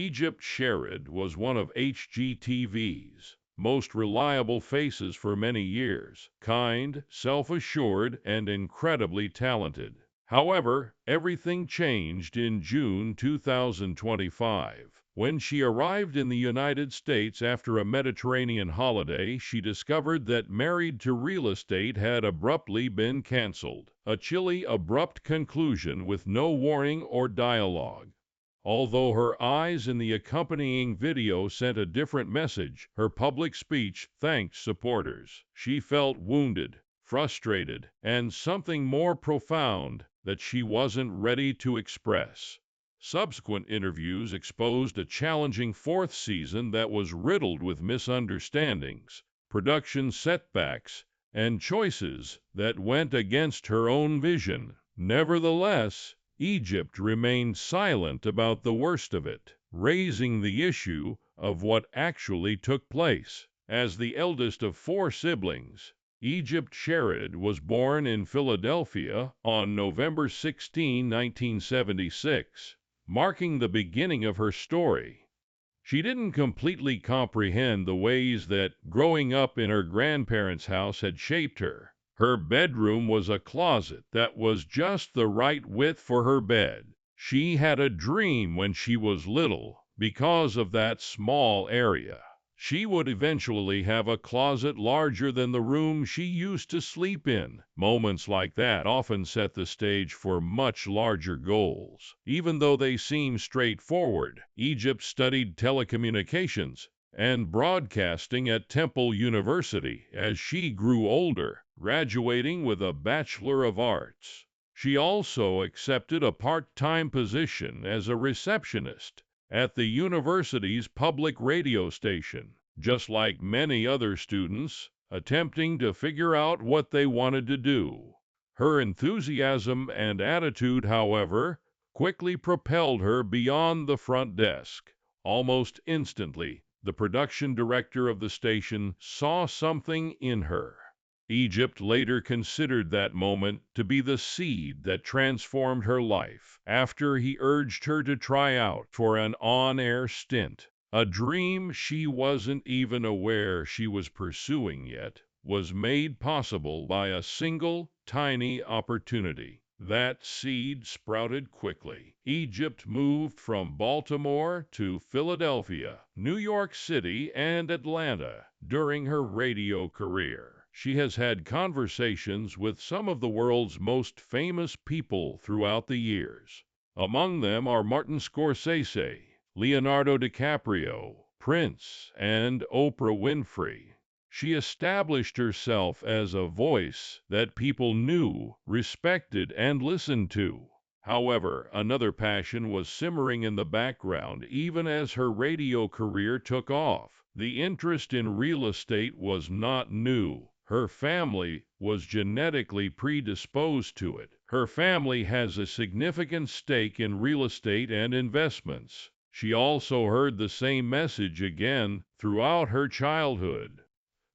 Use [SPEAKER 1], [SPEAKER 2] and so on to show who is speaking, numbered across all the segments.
[SPEAKER 1] Egypt Sherrod was one of HGTV's most reliable faces for many years, kind, self-assured, and incredibly talented. However, everything changed in June 2025. When she arrived in the United States after a Mediterranean holiday, she discovered that Married to Real Estate had abruptly been canceled. A chilly, abrupt conclusion with no warning or dialogue. Although her eyes in the accompanying video sent a different message, her public speech thanked supporters. She felt wounded, frustrated, and something more profound that she wasn't ready to express. Subsequent interviews exposed a challenging fourth season that was riddled with misunderstandings, production setbacks, and choices that went against her own vision. Nevertheless, Egypt remained silent about the worst of it, raising the issue of what actually took place. As the eldest of four siblings, Egypt Sherrod was born in Philadelphia on November 16, 1976, marking the beginning of her story. She didn't completely comprehend the ways that growing up in her grandparents' house had shaped her. Her bedroom was a closet that was just the right width for her bed. She had a dream when she was little, because of that small area. She would eventually have a closet larger than the room she used to sleep in. Moments like that often set the stage for much larger goals. Even though they seem straightforward, Egypt studied telecommunications and broadcasting at Temple University as she grew older, graduating with a Bachelor of Arts. She also accepted a part-time position as a receptionist at the university's public radio station, just like many other students attempting to figure out what they wanted to do. Her enthusiasm and attitude, however, quickly propelled her beyond the front desk. Almost instantly, the production director of the station saw something in her. Egypt later considered that moment to be the seed that transformed her life after he urged her to try out for an on-air stint. A dream she wasn't even aware she was pursuing yet was made possible by a single, tiny opportunity. That seed sprouted quickly. Egypt moved from Baltimore to Philadelphia, New York City, and Atlanta during her radio career. She has had conversations with some of the world's most famous people throughout the years. Among them are Martin Scorsese, Leonardo DiCaprio, Prince, and Oprah Winfrey. She established herself as a voice that people knew, respected, and listened to. However, another passion was simmering in the background even as her radio career took off. The interest in real estate was not new. Her family was genetically predisposed to it. Her family has a significant stake in real estate and investments. She also heard the same message again throughout her childhood.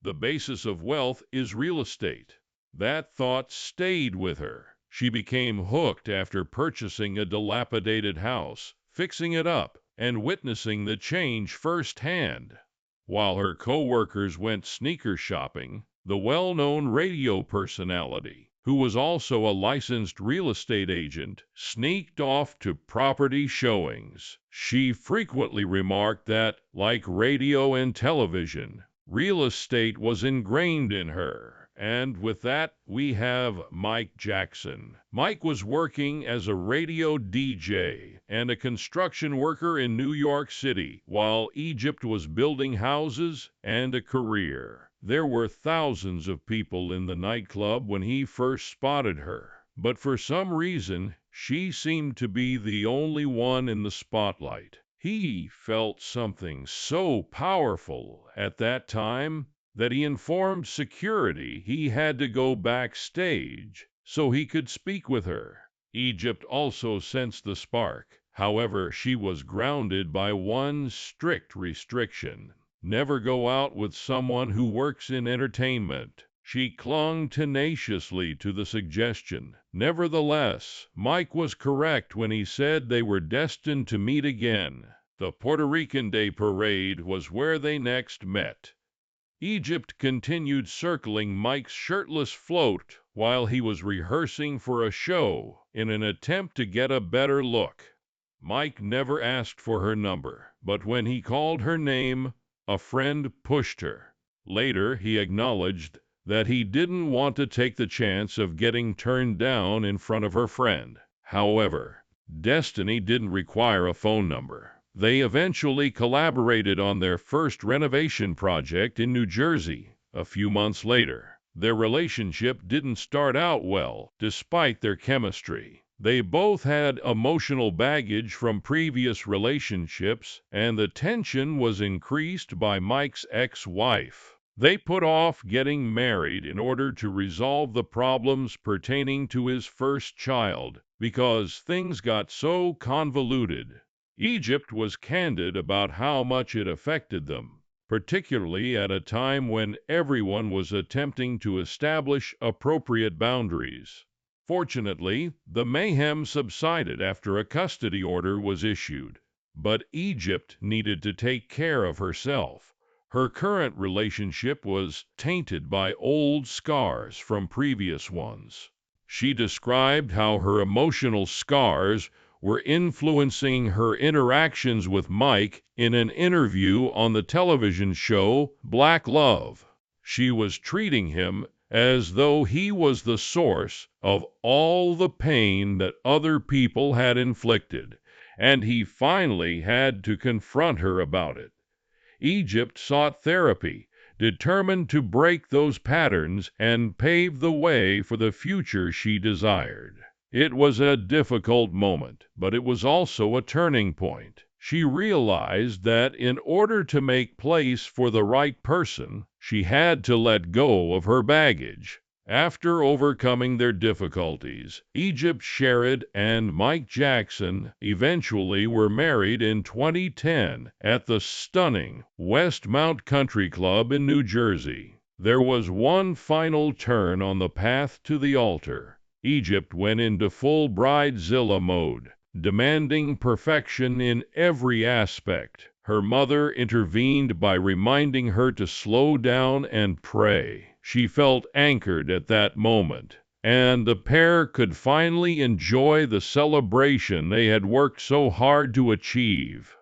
[SPEAKER 1] The basis of wealth is real estate. That thought stayed with her. She became hooked after purchasing a dilapidated house, fixing it up, and witnessing the change firsthand. While her co-workers went sneaker shopping, the well-known radio personality, who was also a licensed real estate agent, sneaked off to property showings. She frequently remarked that, like radio and television, real estate was ingrained in her. And with that, we have Mike Jackson. Mike was working as a radio DJ and a construction worker in New York City, while Egypt was building houses and a career. There were thousands of people in the nightclub when he first spotted her, but for some reason, she seemed to be the only one in the spotlight. He felt something so powerful at that time that he informed security he had to go backstage so he could speak with her. Egypt also sensed the spark. However, she was grounded by one strict restriction: never go out with someone who works in entertainment. She clung tenaciously to the suggestion. Nevertheless, Mike was correct when he said they were destined to meet again. The Puerto Rican Day Parade was where they next met. Egypt continued circling Mike's shirtless float while he was rehearsing for a show in an attempt to get a better look. Mike never asked for her number, but when he called her name, a friend pushed her. Later, he acknowledged that he didn't want to take the chance of getting turned down in front of her friend. However, destiny didn't require a phone number. They eventually collaborated on their first renovation project in New Jersey a few months later. Their relationship didn't start out well, despite their chemistry. They both had emotional baggage from previous relationships, and the tension was increased by Mike's ex-wife. They put off getting married in order to resolve the problems pertaining to his first child, because things got so convoluted. Egypt was candid about how much it affected them, particularly at a time when everyone was attempting to establish appropriate boundaries. Fortunately, the mayhem subsided after a custody order was issued, but Egypt needed to take care of herself. Her current relationship was tainted by old scars from previous ones. She described how her emotional scars were influencing her interactions with Mike in an interview on the television show Black Love. She was treating him as though he was the source of all the pain that other people had inflicted, and he finally had to confront her about it. Egypt sought therapy, determined to break those patterns and pave the way for the future she desired. It was a difficult moment, but it was also a turning point. She realized that in order to make place for the right person, she had to let go of her baggage. After overcoming their difficulties, Egypt Sherrod and Mike Jackson eventually were married in 2010 at the stunning Westmount Country Club in New Jersey. There was one final turn on the path to the altar. Egypt went into full bridezilla mode, demanding perfection in every aspect. Her mother intervened by reminding her to slow down and pray. She felt anchored at that moment, and the pair could finally enjoy the celebration they had worked so hard to achieve.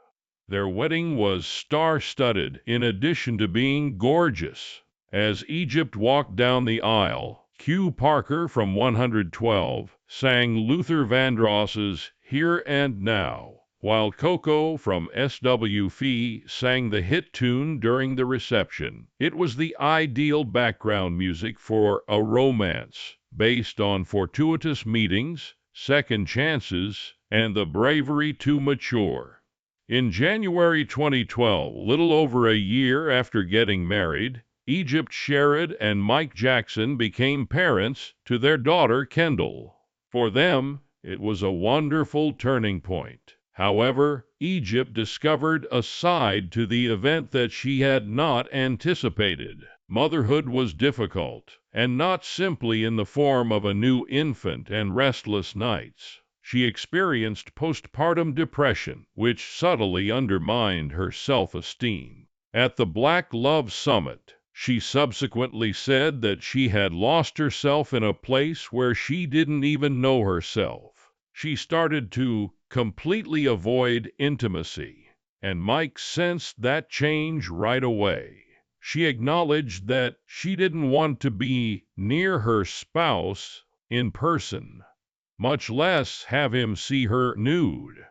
[SPEAKER 1] Their wedding was star-studded in addition to being gorgeous. As Egypt walked down the aisle, Q Parker from 112 sang Luther Vandross's Here and Now, while Coco from SWV sang the hit tune during the reception. It was the ideal background music for a romance based on fortuitous meetings, second chances, and the bravery to mature. In January 2012, little over a year after getting married, Egypt Sherrod and Mike Jackson became parents to their daughter Kendall. For them, it was a wonderful turning point. However, Egypt discovered a side to the event that she had not anticipated. Motherhood was difficult, and not simply in the form of a new infant and restless nights. She experienced postpartum depression, which subtly undermined her self-esteem. At the Black Love Summit, she subsequently said that she had lost herself in a place where she didn't even know herself. She started to completely avoid intimacy, and Mike sensed that change right away. She acknowledged that she didn't want to be near her spouse in person, much less have him see her nude.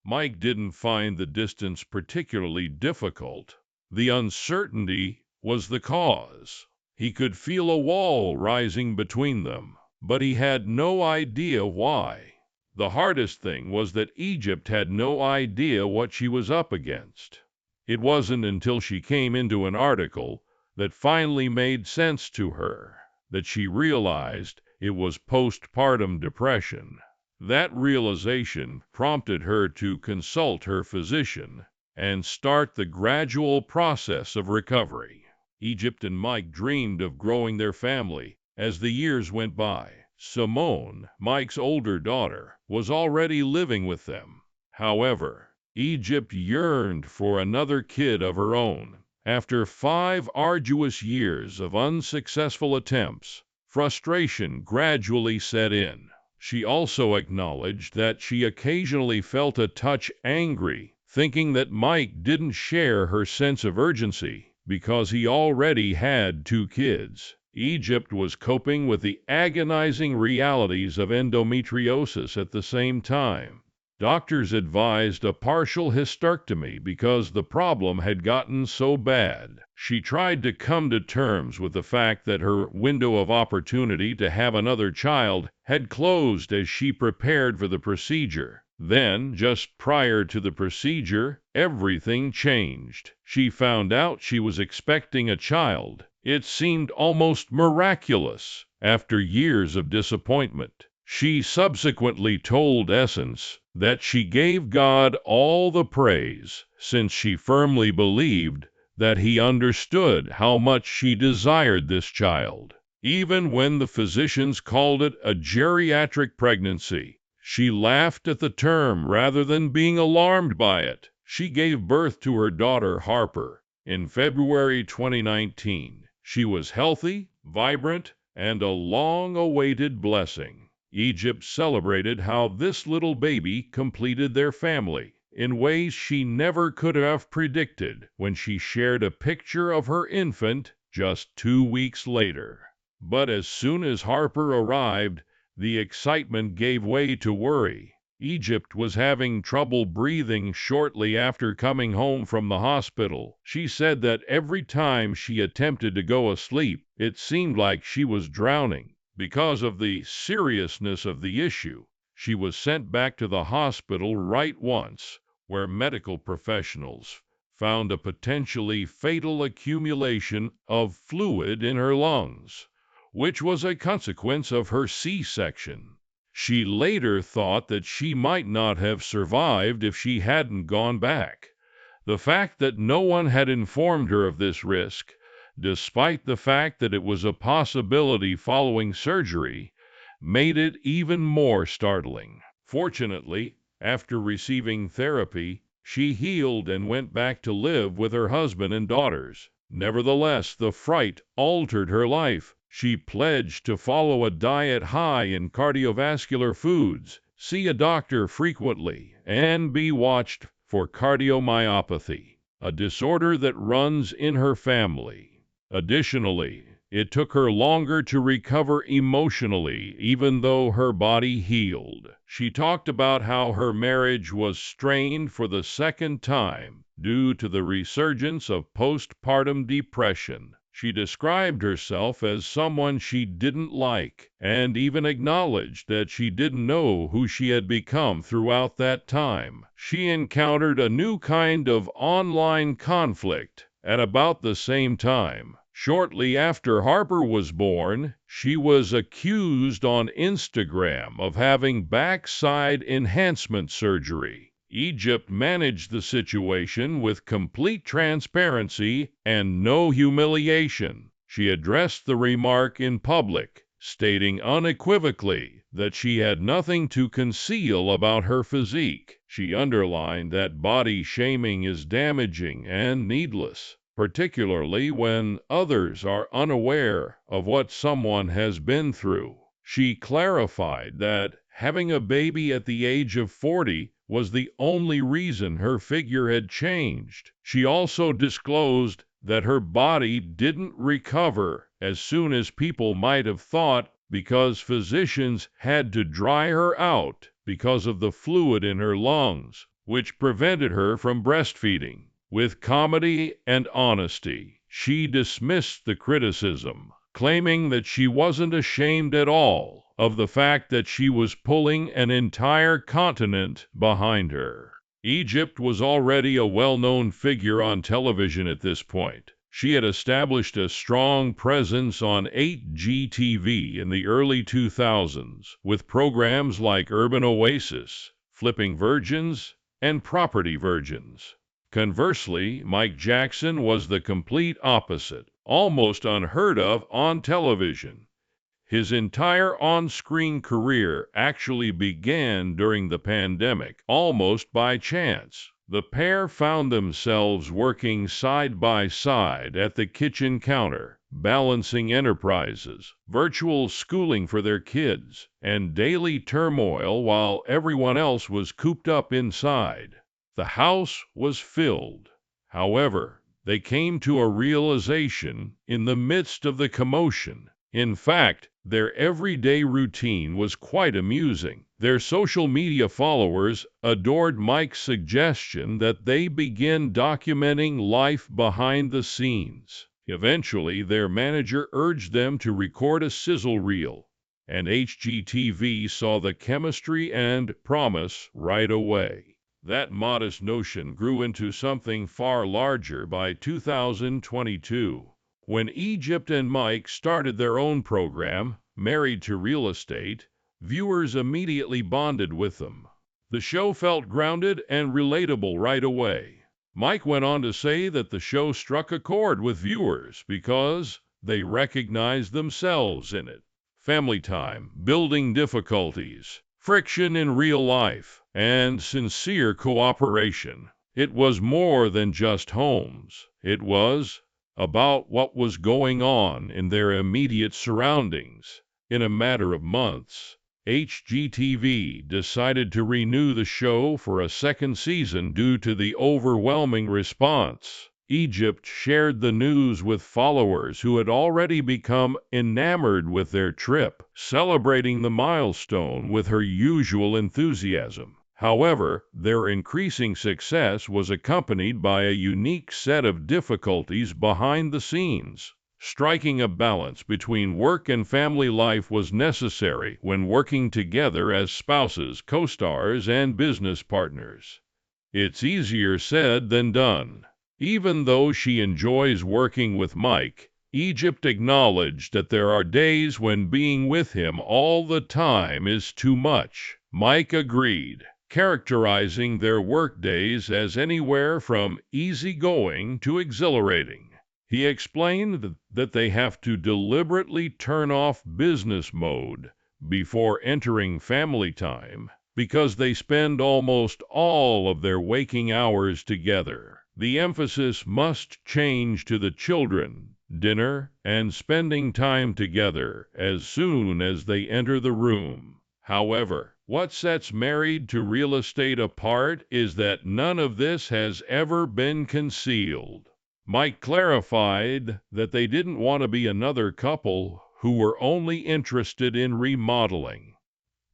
[SPEAKER 1] Mike didn't find the distance particularly difficult. The uncertainty was the cause. He could feel a wall rising between them, but he had no idea why. The hardest thing was that Egypt had no idea what she was up against. It wasn't until she came into an article that finally made sense to her that she realized it was postpartum depression. That realization prompted her to consult her physician and start the gradual process of recovery. Egypt and Mike dreamed of growing their family as the years went by. Simone, Mike's older daughter, was already living with them. However, Egypt yearned for another kid of her own. After 5 arduous years of unsuccessful attempts, frustration gradually set in. She also acknowledged that she occasionally felt a touch angry, thinking that Mike didn't share her sense of urgency because he already had 2 kids. Egypt was coping with the agonizing realities of endometriosis at the same time. Doctors advised a partial hysterectomy because the problem had gotten so bad. She tried to come to terms with the fact that her window of opportunity to have another child had closed as she prepared for the procedure. Then, just prior to the procedure, everything changed. She found out she was expecting a child. It seemed almost miraculous after years of disappointment. She subsequently told Essence that she gave God all the praise, since she firmly believed that He understood how much she desired this child. Even when the physicians called it a geriatric pregnancy, she laughed at the term rather than being alarmed by it. She gave birth to her daughter Harper in February 2019. She was healthy, vibrant, and a long-awaited blessing. Egypt celebrated how this little baby completed their family in ways she never could have predicted when she shared a picture of her infant just 2 weeks later. But as soon as Harper arrived, the excitement gave way to worry. Egypt was having trouble breathing shortly after coming home from the hospital. She said that every time she attempted to go asleep, it seemed like she was drowning. Because of the seriousness of the issue, she was sent back to the hospital right once, where medical professionals found a potentially fatal accumulation of fluid in her lungs, which was a consequence of her C-section. She later thought that she might not have survived if she hadn't gone back. The fact that no one had informed her of this risk, despite the fact that it was a possibility following surgery, made it even more startling. Fortunately, after receiving therapy, she healed and went back to live with her husband and daughters. Nevertheless, the fright altered her life. She pledged to follow a diet high in cardiovascular foods, see a doctor frequently, and be watched for cardiomyopathy, a disorder that runs in her family. Additionally, it took her longer to recover emotionally, even though her body healed. She talked about how her marriage was strained for the second time due to the resurgence of postpartum depression. She described herself as someone she didn't like, and even acknowledged that she didn't know who she had become throughout that time. She encountered a new kind of online conflict at about the same time. Shortly after Harper was born, she was accused on Instagram of having backside enhancement surgery. Egypt managed the situation with complete transparency and no humiliation. She addressed the remark in public, stating unequivocally that she had nothing to conceal about her physique. She underlined that body shaming is damaging and needless, particularly when others are unaware of what someone has been through. She clarified that having a baby at the age of 40 was the only reason her figure had changed. She also disclosed that her body didn't recover as soon as people might have thought because physicians had to dry her out because of the fluid in her lungs, which prevented her from breastfeeding. With comedy and honesty, she dismissed the criticism, claiming that she wasn't ashamed at all of the fact that she was pulling an entire continent behind her. Egypt was already a well-known figure on television at this point. She had established a strong presence on HGTV in the early 2000s, with programs like Urban Oasis, Flipping Virgins, and Property Virgins. Conversely, Mike Jackson was the complete opposite, almost unheard of on television. His entire on-screen career actually began during the pandemic, almost by chance. The pair found themselves working side by side at the kitchen counter, balancing enterprises, virtual schooling for their kids, and daily turmoil while everyone else was cooped up inside. The house was filled. However, they came to a realization in the midst of the commotion. In fact, their everyday routine was quite amusing. Their social media followers adored Mike's suggestion that they begin documenting life behind the scenes. Eventually, their manager urged them to record a sizzle reel, and HGTV saw the chemistry and promise right away. That modest notion grew into something far larger by 2022, when Egypt and Mike started their own program, Married to Real Estate. Viewers immediately bonded with them. The show felt grounded and relatable right away. Mike went on to say that the show struck a chord with viewers because they recognized themselves in it. Family time, building difficulties, friction in real life, and sincere cooperation. It was more than just homes. It was about what was going on in their immediate surroundings. In a matter of months, HGTV decided to renew the show for a second season due to the overwhelming response. Egypt shared the news with followers who had already become enamored with their trip, celebrating the milestone with her usual enthusiasm. However, their increasing success was accompanied by a unique set of difficulties behind the scenes. Striking a balance between work and family life was necessary when working together as spouses, co-stars, and business partners. It's easier said than done. Even though she enjoys working with Mike, Egypt acknowledged that there are days when being with him all the time is too much. Mike agreed, characterizing their workdays as anywhere from easygoing to exhilarating. He explained that they have to deliberately turn off business mode before entering family time because they spend almost all of their waking hours together. The emphasis must change to the children, dinner, and spending time together as soon as they enter the room. However, what sets Married to Real Estate apart is that none of this has ever been concealed. Mike clarified that they didn't want to be another couple who were only interested in remodeling.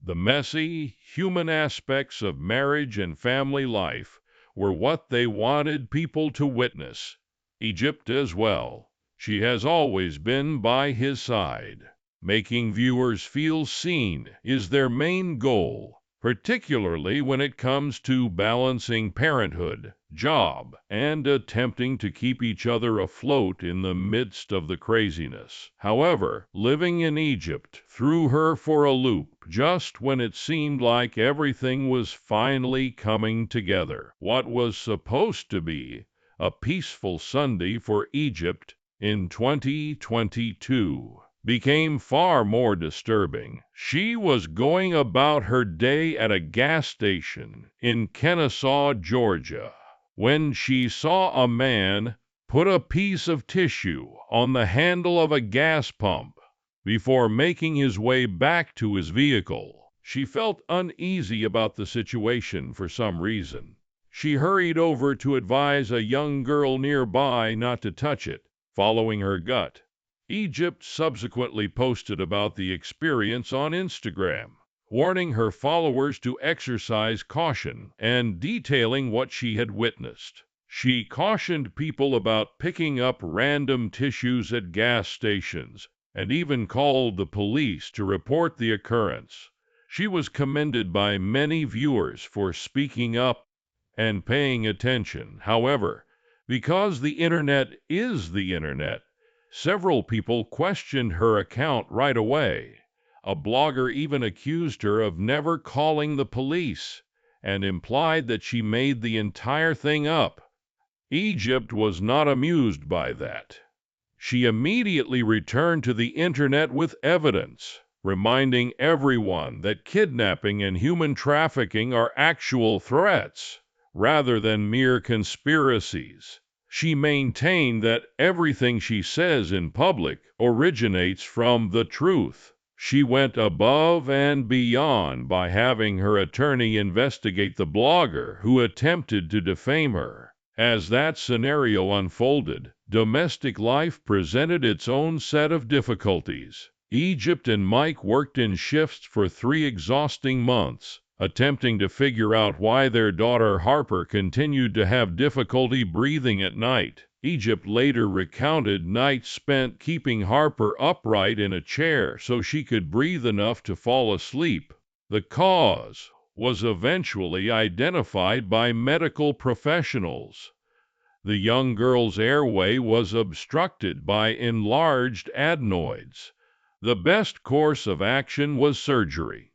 [SPEAKER 1] The messy, human aspects of marriage and family life were what they wanted people to witness. Egypt as well. She has always been by his side. Making viewers feel seen is their main goal, particularly when it comes to balancing parenthood, job, and attempting to keep each other afloat in the midst of the craziness. However, living in Egypt threw her for a loop just when it seemed like everything was finally coming together. What was supposed to be a peaceful Sunday for Egypt in 2022 became far more disturbing. She was going about her day at a gas station in Kennesaw, Georgia, when she saw a man put a piece of tissue on the handle of a gas pump before making his way back to his vehicle. She felt uneasy about the situation for some reason. She hurried over to advise a young girl nearby not to touch it, following her gut. Egypt subsequently posted about the experience on Instagram, warning her followers to exercise caution and detailing what she had witnessed. She cautioned people about picking up random tissues at gas stations and even called the police to report the occurrence. She was commended by many viewers for speaking up and paying attention. However, because the internet is the internet, several people questioned her account right away. A blogger even accused her of never calling the police and implied that she made the entire thing up. Egypt was not amused by that. She immediately returned to the internet with evidence, reminding everyone that kidnapping and human trafficking are actual threats, rather than mere conspiracies. She maintained that everything she says in public originates from the truth. She went above and beyond by having her attorney investigate the blogger who attempted to defame her. As that scenario unfolded, domestic life presented its own set of difficulties. Egypt and Mike worked in shifts for 3 exhausting months, attempting to figure out why their daughter Harper continued to have difficulty breathing at night. Egypt later recounted nights spent keeping Harper upright in a chair so she could breathe enough to fall asleep. The cause was eventually identified by medical professionals. The young girl's airway was obstructed by enlarged adenoids. The best course of action was surgery.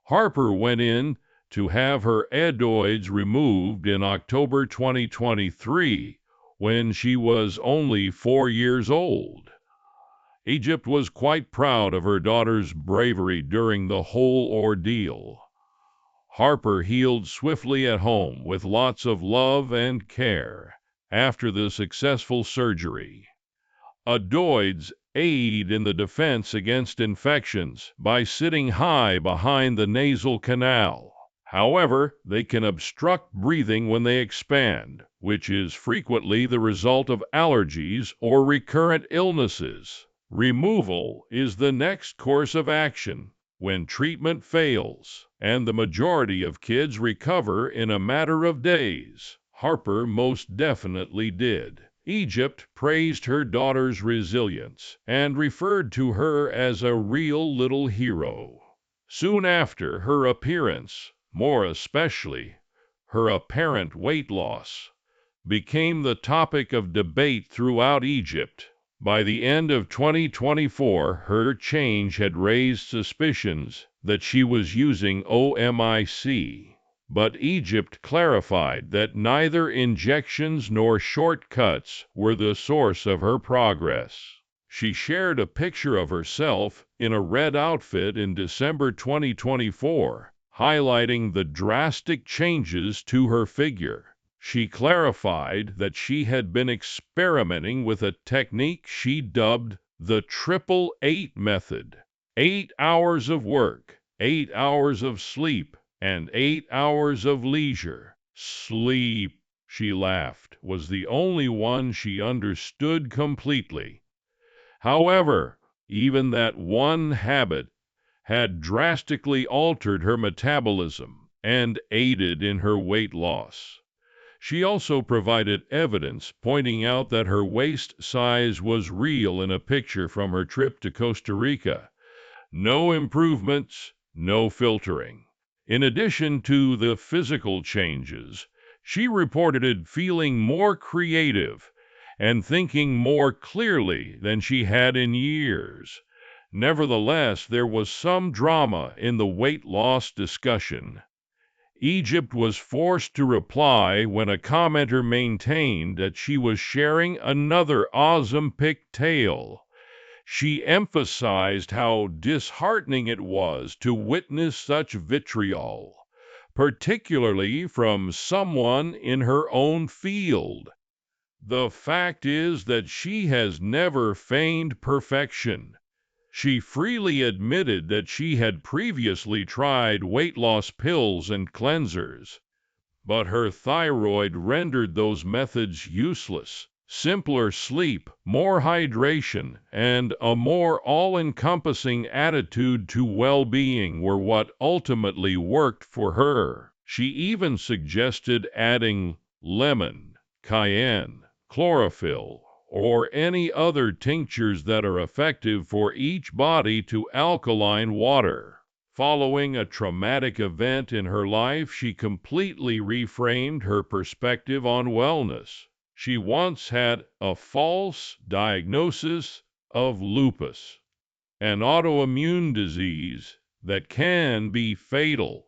[SPEAKER 1] Harper went in to have her adenoids removed in October 2023 when she was only 4 years old. Egypt was quite proud of her daughter's bravery during the whole ordeal. Harper healed swiftly at home with lots of love and care after the successful surgery. Adenoids aid in the defense against infections by sitting high behind the nasal canal. However, they can obstruct breathing when they expand, which is frequently the result of allergies or recurrent illnesses. Removal is the next course of action when treatment fails, and the majority of kids recover in a matter of days. Harper most definitely did. Egypt praised her daughter's resilience and referred to her as a real little hero. Soon after, her appearance, more especially her apparent weight loss, became the topic of debate throughout Egypt. By the end of 2024, her change had raised suspicions that she was using OMIC. But Egypt clarified that neither injections nor shortcuts were the source of her progress. She shared a picture of herself in a red outfit in December 2024, highlighting the drastic changes to her figure. She clarified that she had been experimenting with a technique she dubbed the 888 method. 8 hours of work, 8 hours of sleep, and 8 hours of leisure. Sleep, she laughed, was the only one she understood completely. However, even that one habit had drastically altered her metabolism and aided in her weight loss. She also provided evidence pointing out that her waist size was real in a picture from her trip to Costa Rica. No improvements, no filtering. In addition to the physical changes, she reported feeling more creative and thinking more clearly than she had in years. Nevertheless, there was some drama in the weight loss discussion. Egypt was forced to reply when a commenter maintained that she was sharing another Ozempic tale. She emphasized how disheartening it was to witness such vitriol, particularly from someone in her own field. The fact is that she has never feigned perfection. She freely admitted that she had previously tried weight loss pills and cleansers, but her thyroid rendered those methods useless. Simpler sleep, more hydration, and a more all-encompassing attitude to well-being were what ultimately worked for her. She even suggested adding lemon, cayenne, chlorophyll, or any other tinctures that are effective for each body to alkaline water. Following a traumatic event in her life, she completely reframed her perspective on wellness. She once had a false diagnosis of lupus, an autoimmune disease that can be fatal,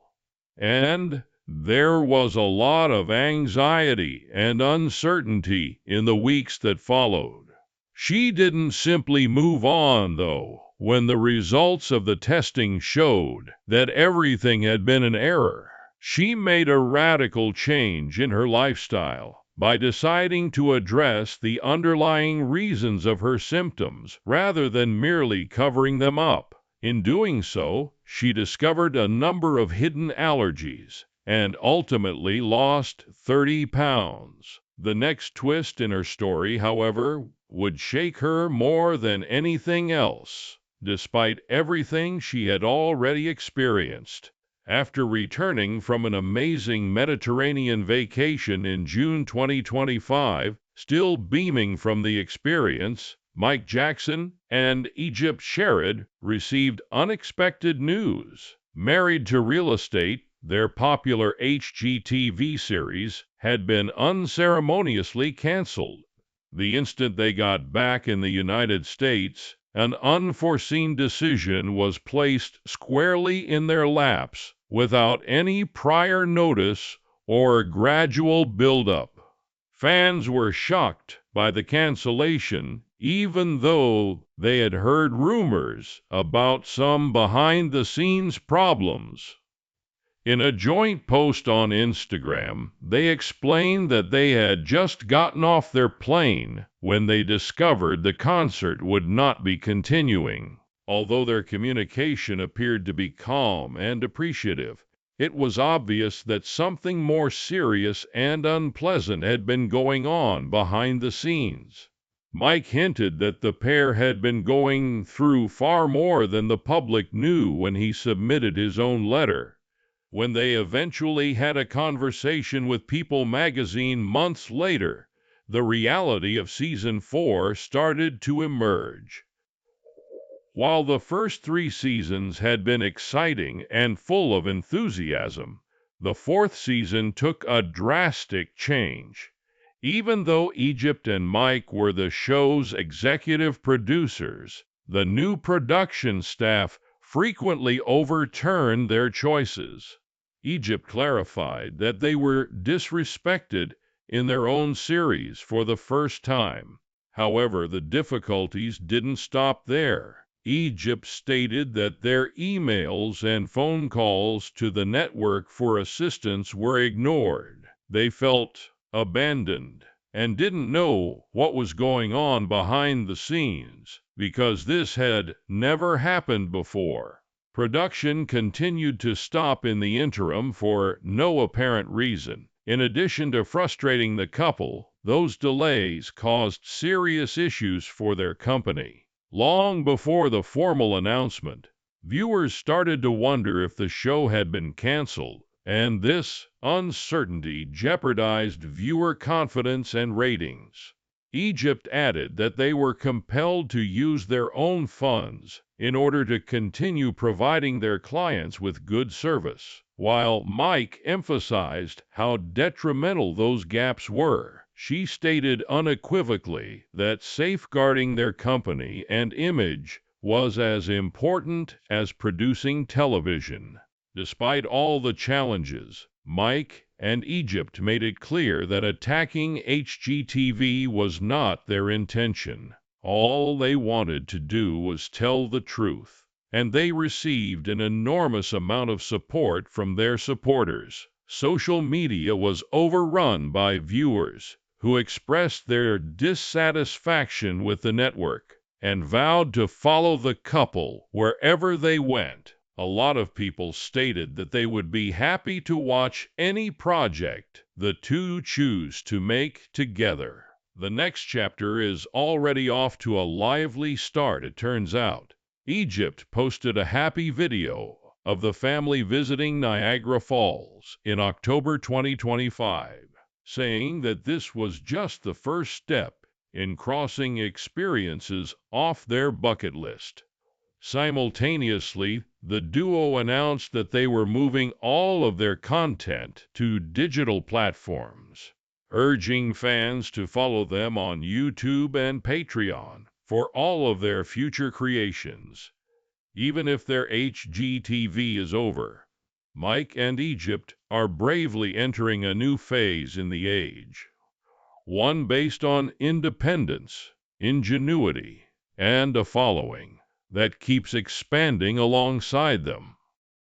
[SPEAKER 1] and there was a lot of anxiety and uncertainty in the weeks that followed. She didn't simply move on, though, when the results of the testing showed that everything had been an error. She made a radical change in her lifestyle by deciding to address the underlying reasons of her symptoms rather than merely covering them up. In doing so, she discovered a number of hidden allergies and ultimately lost 30 pounds. The next twist in her story, however, would shake her more than anything else, despite everything she had already experienced. After returning from an amazing Mediterranean vacation in June 2025, still beaming from the experience, Mike Jackson and Egypt Sherrod received unexpected news. Married to Real Estate, their popular HGTV series had been unceremoniously canceled. The instant they got back in the United States, an unforeseen decision was placed squarely in their laps without any prior notice or gradual build-up. Fans were shocked by the cancellation, even though they had heard rumors about some behind-the-scenes problems. In a joint post on Instagram, they explained that they had just gotten off their plane when they discovered the concert would not be continuing. Although their communication appeared to be calm and appreciative, it was obvious that something more serious and unpleasant had been going on behind the scenes. Mike hinted that the pair had been going through far more than the public knew when he submitted his own letter. When they eventually had a conversation with People magazine months later, the reality of Season 4 started to emerge. While the first 3 seasons had been exciting and full of enthusiasm, the 4th season took a drastic change. Even though Egypt and Mike were the show's executive producers, the new production staff frequently overturned their choices. Egypt clarified that they were disrespected in their own series for the first time. However, the difficulties didn't stop there. Egypt stated that their emails and phone calls to the network for assistance were ignored. They felt abandoned and didn't know what was going on behind the scenes because this had never happened before. Production continued to stop in the interim for no apparent reason. In addition to frustrating the couple, those delays caused serious issues for their company. Long before the formal announcement, viewers started to wonder if the show had been canceled, and this uncertainty jeopardized viewer confidence and ratings. Egypt added that they were compelled to use their own funds in order to continue providing their clients with good service, while Mike emphasized how detrimental those gaps were. She stated unequivocally that safeguarding their company and image was as important as producing television. Despite all the challenges, Mike and Egypt made it clear that attacking HGTV was not their intention. All they wanted to do was tell the truth, and they received an enormous amount of support from their supporters. Social media was overrun by viewers who expressed their dissatisfaction with the network and vowed to follow the couple wherever they went. A lot of people stated that they would be happy to watch any project the two choose to make together. The next chapter is already off to a lively start, it turns out. Egypt posted a happy video of the family visiting Niagara Falls in October 2025, saying that this was just the first step in crossing experiences off their bucket list. Simultaneously, the duo announced that they were moving all of their content to digital platforms, urging fans to follow them on YouTube and Patreon for all of their future creations. Even if their HGTV is over, Mike and Egypt are bravely entering a new phase in the age, one based on independence, ingenuity, and a following that keeps expanding alongside them.